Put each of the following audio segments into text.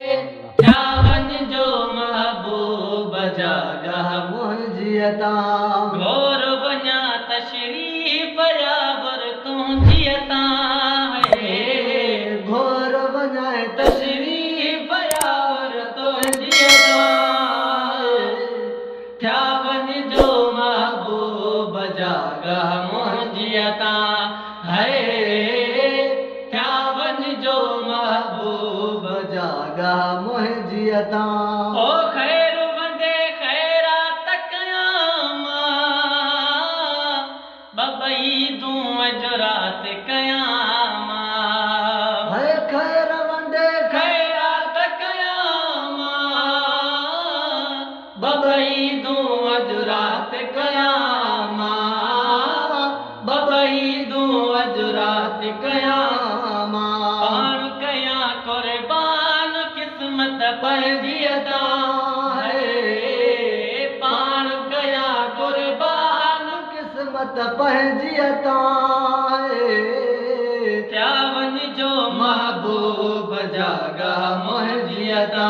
ध्यावन जो महबूब जागा मुंहिंजियता घोर वञा तशरीफ़ यावर तुंहिंजियता घोर वञाए तशरीफ़ यावर तुंहिंजियता ध्यावन जो महबूब जागा मुंहिंजियता ध्यावन जो महबूब जागा मुंहिंजियता ओ खैर वंदे खैरात कयामा बबई दूं अजरात कयामा है खैर वंदे खैरात कयामा बबई दूं अजरात कयामा बबई दूं अजरात कयामा पाण कया कुर्बान किस्मत पंहिंजी अदा पाण कया कुर्बान किस्मत पंहिंजियता ध्यावन जो महबूब जागा मुंहिंजियता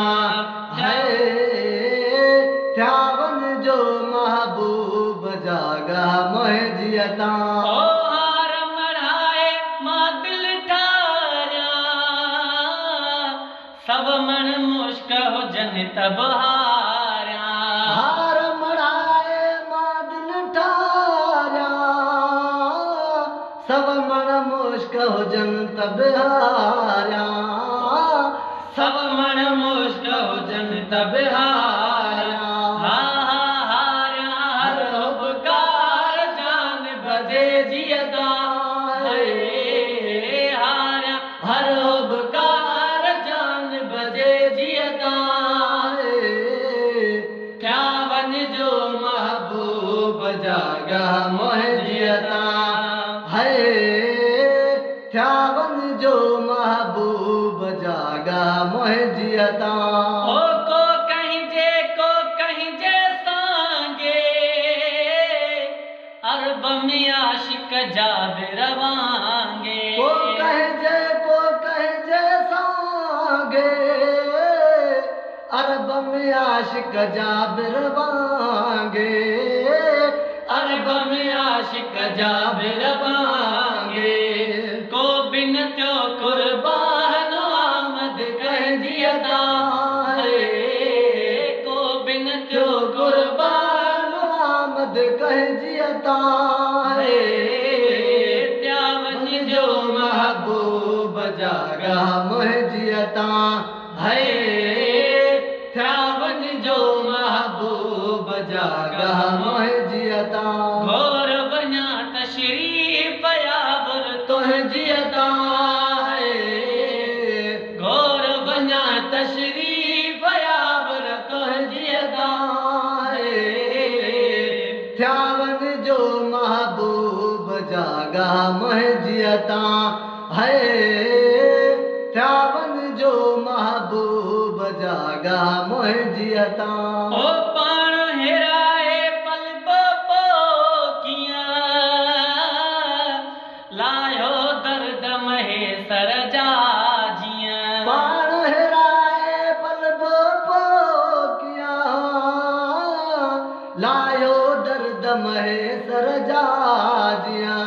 ध्यावन जो महबूब जागा मुंहिंजियता ओ हार मढ़ाए मां दिल ठारिया सब मण मुश्क हुजनि तब हारिया हार मढ़ाए मां दिल ठारिया सब मण मुश्क हुजनि तब हारिया सब मण मुश्क हुजनि तब हारिया हारिया हर उपकार जान बजे जियदा हारिया हर उपकार जान बजे जियदा ध्यावन जो महबूब जागा मुंहिंजियता ध्यावन जो महबूब जागा मुंहिंजियता को कहीं जे सांगे अरब में आशिक जाबिर वांगे को कह जे सांगे अरब में आशिक जाबिर वांगे अरब में आशिक जाबिर वांगे को बिन त्यो कुर्बान आमद कहिंजी अदा को बिन त्यो कुर्बान आमद कहिंजियता ध्यावन जो महबूब जागा मुंहिंजियता ध्यावन जो महबूब जागा मुंहिंजियता घोर वञा तशरीफ़ यावर तुंहिंजियता घोर वञा तशरीफ़ यावर तुंहिंजियता ध्यावन जो महबूब जागा मुंहिंजियता ध्यावन जो महबूब जागा मुंहिंजियता ओ पाण हेराए पल पोकियां लायो दर्द महे सर जा जियां पाण हेराए पल पोकियां लायो दर्द महेसर जा जियां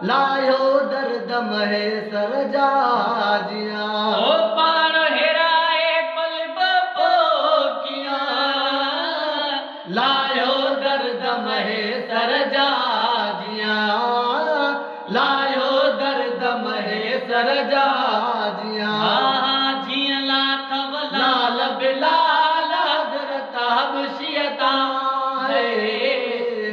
लायो दर्द महेसर जा जियां ओ पाण हेराए पल पोकियां लायो दर्द महेसर जा जियां लायो दर्द महेसर जा जियां जियां लाथव लाल बिलाल हज़रत हबशियता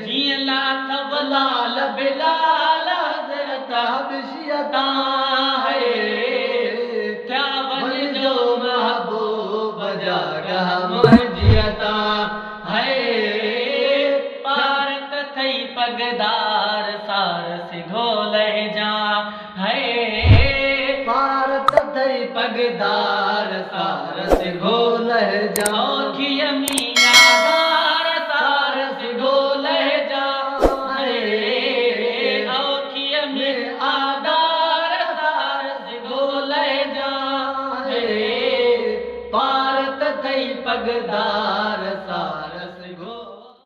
जियां लाथव लाल बिलाल हज़रत हबशियता ध्यावन जो महबूब जागा मुंहिंजियता पारत थई पगदार सारस घोले जा पारत थई पगदार सारस घोले जा औखिय मियादार सारस घोले जा औखिय में आदार सारस घोले जा पारत थई पगदार सा